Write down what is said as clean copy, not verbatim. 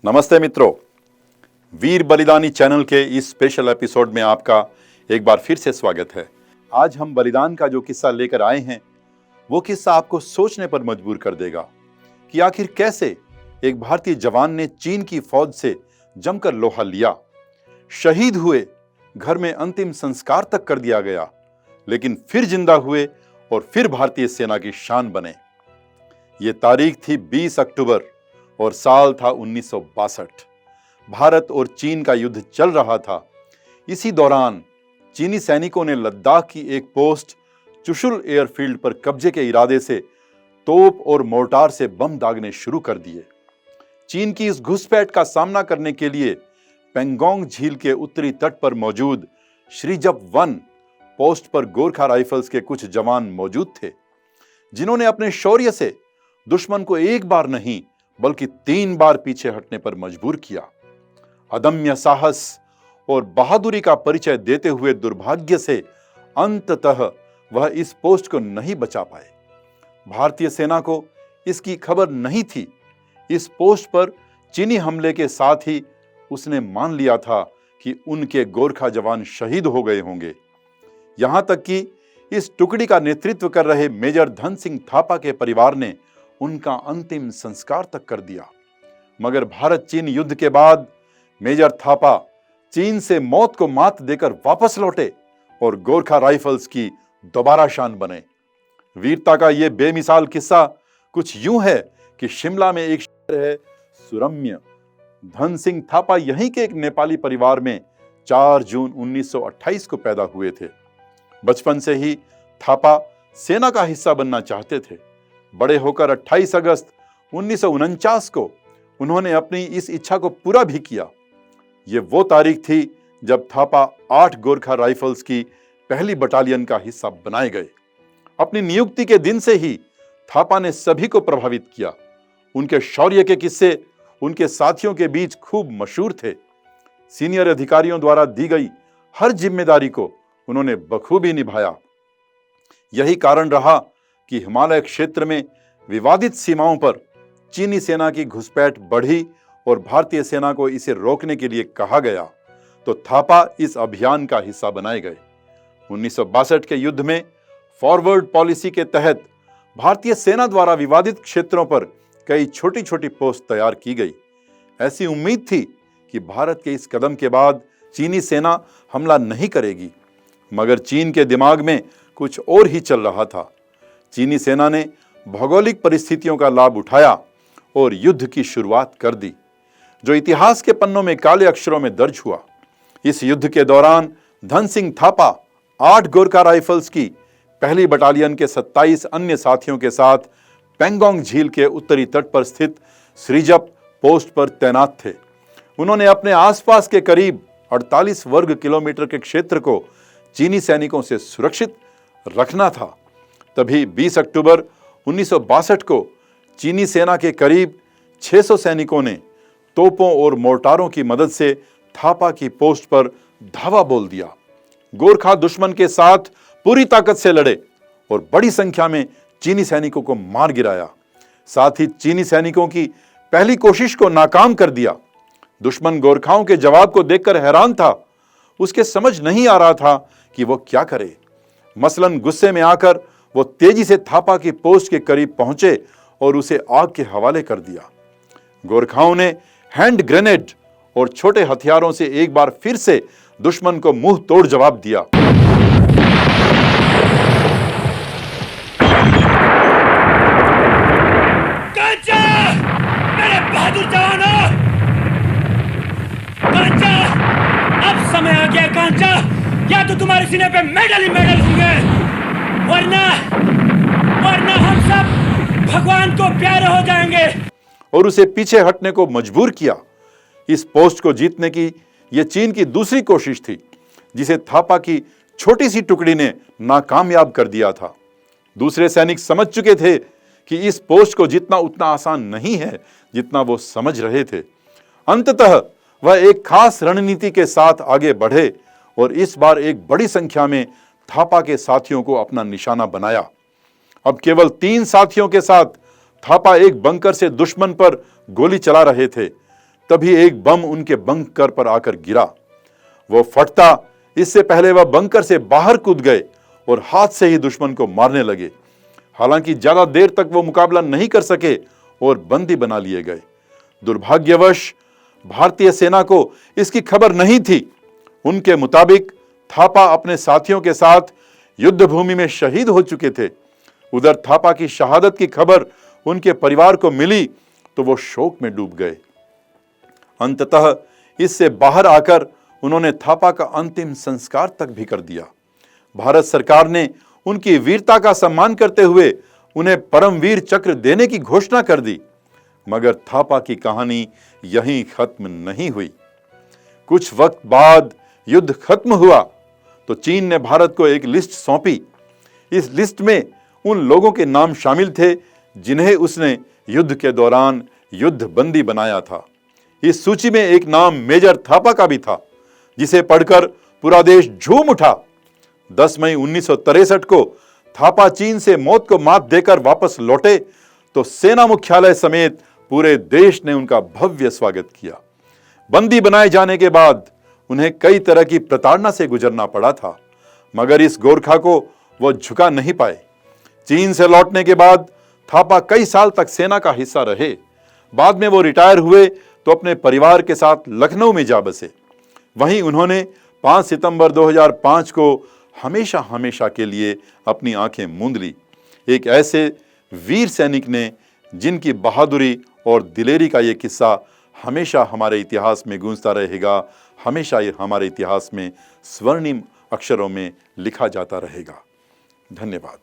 नमस्ते मित्रों, वीर बलिदानी चैनल के इस स्पेशल एपिसोड में आपका एक बार फिर से स्वागत है। आज हम बलिदान का जो किस्सा लेकर आए हैं वो किस्सा आपको सोचने पर मजबूर कर देगा कि आखिर कैसे एक भारतीय जवान ने चीन की फौज से जमकर लोहा लिया, शहीद हुए, घर में अंतिम संस्कार तक कर दिया गया, लेकिन फिर जिंदा हुए और फिर भारतीय सेना की शान बने। ये तारीख थी 20 अक्टूबर और साल था 1962। भारत और चीन का युद्ध चल रहा था। इसी दौरान चीनी सैनिकों ने लद्दाख की एक पोस्ट चुशुल एयरफील्ड पर कब्जे के इरादे से तोप और मोर्टार से बम दागने शुरू कर दिए। चीन की इस घुसपैठ का सामना करने के लिए पेंगोंग झील के उत्तरी तट पर मौजूद श्रीजप 1 पोस्ट पर गोरखा राइफल्स के कुछ जवान मौजूद थे, जिन्होंने अपने शौर्य से दुश्मन को एक बार नहीं बल्कि 3 बार पीछे हटने पर मजबूर किया। अदम्य साहस और बहादुरी का परिचय देते हुए दुर्भाग्य से अंततः वह इस पोस्ट को नहीं बचा पाए। भारतीय सेना को इसकी खबर नहीं थी। इस पोस्ट पर चीनी हमले के साथ ही उसने मान लिया था कि उनके गोरखा जवान शहीद हो गए होंगे। यहां तक कि इस टुकड़ी का नेतृत्व कर रहे मेजर धन सिंह थापा के परिवार ने उनका अंतिम संस्कार तक कर दिया। मगर भारत चीन युद्ध के बाद मेजर थापा चीन से मौत को मात देकर वापस लौटे और गोरखा राइफल्स की दोबारा शान बने। वीरता का यह बेमिसाल किस्सा कुछ यूं है कि शिमला में एक शहर है सुरम्य। धन सिंह थापा यहीं के एक नेपाली परिवार में 4 जून 1928 को पैदा हुए थे। बचपन से ही थापा सेना का हिस्सा बनना चाहते थे। बड़े होकर 28 अगस्त 1949 को उन्होंने अपनी इस इच्छा को पूरा भी किया। ये वो तारीख थी जब थापा 8 गोरखा राइफल्स की पहली बटालियन का हिस्सा बनाए गए। अपनी नियुक्ति के दिन से ही थापा ने सभी को प्रभावित किया। उनके शौर्य के किस्से उनके साथियों के बीच खूब मशहूर थे। सीनियर अधिकारियों द्वारा दी गई हर जिम्मेदारी को उन्होंने बखूबी निभाया। यही कारण रहा कि हिमालय क्षेत्र में विवादित सीमाओं पर चीनी सेना की घुसपैठ बढ़ी और भारतीय सेना को इसे रोकने के लिए कहा गया तो थापा इस अभियान का हिस्सा बनाए गए। 1962 के युद्ध में फॉरवर्ड पॉलिसी के तहत भारतीय सेना द्वारा विवादित क्षेत्रों पर कई छोटी छोटी पोस्ट तैयार की गई। ऐसी उम्मीद थी कि भारत के इस कदम के बाद चीनी सेना हमला नहीं करेगी, मगर चीन के दिमाग में कुछ और ही चल रहा था। चीनी सेना ने भौगोलिक परिस्थितियों का लाभ उठाया और युद्ध की शुरुआत कर दी, जो इतिहास के पन्नों में काले अक्षरों में दर्ज हुआ। इस युद्ध के दौरान धन सिंह थापा 8 गोरखा राइफल्स की पहली बटालियन के 27 अन्य साथियों के साथ पेंगोंग झील के उत्तरी तट पर स्थित श्रीजप पोस्ट पर तैनात थे। उन्होंने अपने आसपास के करीब 48 वर्ग किलोमीटर के क्षेत्र को चीनी सैनिकों से सुरक्षित रखना था। तभी 20 अक्टूबर 1962 को चीनी सेना के करीब 600 सैनिकों ने तोपों और मोर्टारों की मदद से थापा की पोस्ट पर धावा बोल दिया। गोरखा दुश्मन के साथ पूरी ताकत से लड़े और बड़ी संख्या में चीनी सैनिकों को मार गिराया। साथ ही चीनी सैनिकों की पहली कोशिश को नाकाम कर दिया। दुश्मन गोरखाओं के जवाब को देखकर हैरान था। उसके समझ नहीं आ रहा था कि वो क्या करे। मसलन गुस्से में आकर वो तेजी से थापा की पोस्ट के करीब पहुंचे और उसे आग के हवाले कर दिया। गोरखाओं ने हैंड ग्रेनेड और छोटे हथियारों से एक बार फिर से दुश्मन को मुंह तोड़ जवाब दिया। कांचा! मेरे बहादुर जवानों! कांचा! अब समय आ गया कांचा! या तो तुम्हारे सीने पे मेडल ही मेडल होंगे, वरना हम सब भगवान को प्यारे हो जाएंगे। और उसे पीछे हटने को मजबूर किया। इस पोस्ट को जीतने की यह चीन की दूसरी कोशिश थी, जिसे थापा की छोटी सी टुकड़ी ने नाकामयाब कर दिया था। दूसरे सैनिक समझ चुके थे कि इस पोस्ट को जीतना उतना आसान नहीं है जितना वो समझ रहे थे। अंततः वह एक खास रणनीति के साथ आगे बढ़े और इस बार एक बड़ी संख्या में थापा के साथियों को अपना निशाना बनाया। अब केवल 3 साथियों के साथ थापा एक बंकर से दुश्मन पर गोली चला रहे थे। तभी एक बम उनके बंकर पर आकर गिरा। वो फटता इससे पहले वह बंकर से बाहर कूद गए और हाथ से ही दुश्मन को मारने लगे। हालांकि ज्यादा देर तक वो मुकाबला नहीं कर सके और बंदी बना लिए गए। दुर्भाग्यवश भारतीय सेना को इसकी खबर नहीं थी। उनके मुताबिक थापा अपने साथियों के साथ युद्ध भूमि में शहीद हो चुके थे। उधर थापा की शहादत की खबर उनके परिवार को मिली तो वो शोक में डूब गए। अंततः इससे बाहर आकर उन्होंने थापा का अंतिम संस्कार तक भी कर दिया। भारत सरकार ने उनकी वीरता का सम्मान करते हुए उन्हें परमवीर चक्र देने की घोषणा कर दी। मगर थापा की कहानी यहीं खत्म नहीं हुई। कुछ वक्त बाद युद्ध खत्म हुआ तो चीन ने भारत को एक लिस्ट सौंपी। इस लिस्ट में उन लोगों के नाम शामिल थे जिन्हें उसने युद्ध के दौरान युद्ध बंदी बनाया था। इस सूची में एक नाम मेजर थापा का भी था, जिसे पढ़कर पूरा देश झूम उठा। 10 मई 1963 को थापा चीन से मौत को मात देकर वापस लौटे तो सेना मुख्यालय समेत पूरे देश ने उनका भव्य स्वागत किया। बंदी बनाए जाने के बाद उन्हें कई तरह की प्रताड़ना से गुजरना पड़ा था, मगर इस गोरखा को वो झुका नहीं पाए। चीन से लौटने के बाद थापा कई साल तक सेना का हिस्सा रहे। बाद में वो रिटायर हुए तो अपने परिवार के साथ लखनऊ में जा बसे। वहीं उन्होंने 5 सितंबर 2005 को हमेशा हमेशा के लिए अपनी आंखें मूंद ली। एक ऐसे वीर सैनिक ने जिनकी बहादुरी और दिलेरी का ये किस्सा हमेशा हमारे इतिहास में गूंजता रहेगा, हमेशा ये हमारे इतिहास में स्वर्णिम अक्षरों में लिखा जाता रहेगा। धन्यवाद।